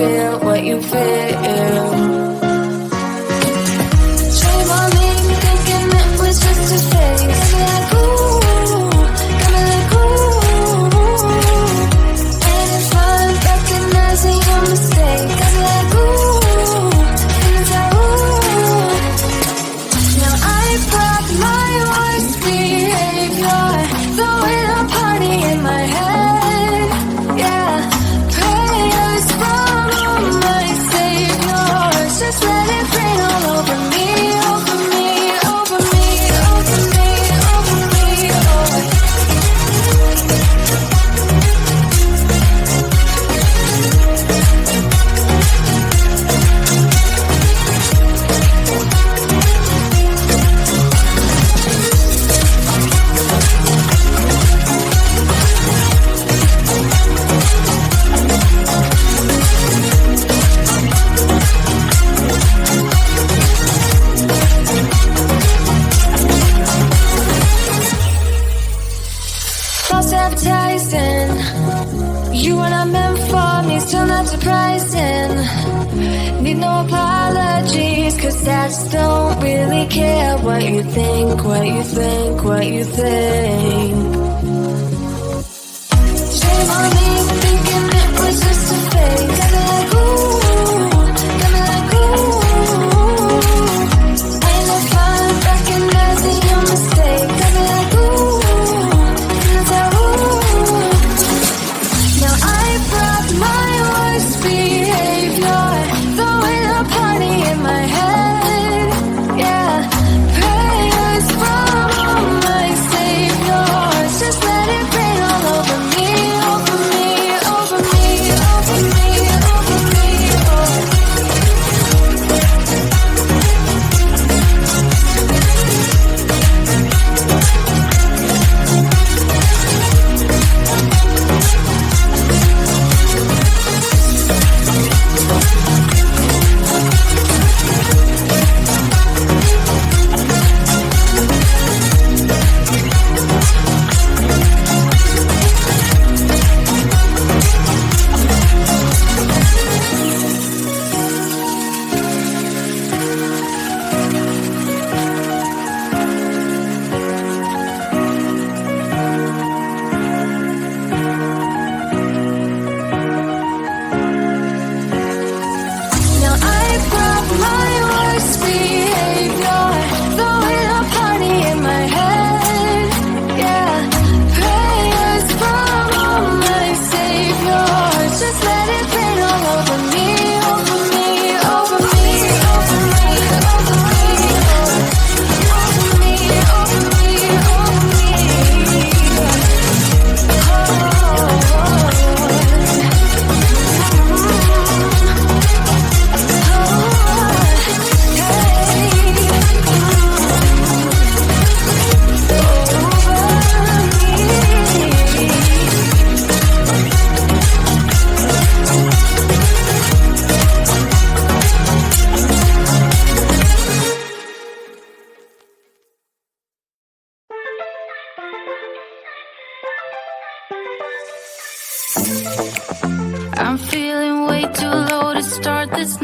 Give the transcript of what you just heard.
feel, what you feel. Shame on me, thinking it was just a phase. Got me like ooh, got me like ooh. And it's fun recognizing your mistake. Got me like ooh, feelings like ooh. Now I brought my worst behavior, throwing a party in my head. Yeah, prayers from my saviors. Just let it rain all over me, over me, over me, over me, over me, over. False advertising. You are not meant for me, still not surprising. Need no apologies, cause I just don't really care what you think, what you think, what you think. Shame on me, thinking it was just a fake. Got me like ooh, got me like ooh. Ain't no fun recognizing your mistake. Got me like ooh, feelings like ooh. Now I brought my worst behavior, throwing a party in my head. Yeah, prayers from my saviors. Just let it rain all over me, over me, over me, over me, over me, over. Now I brought my worst behavior, throwing a party in my head. Yeah, prayers from my saviors. Just let it rain all over me, over me, over me, over me, over me, over me, over me, over me. I'm feeling way too low to start this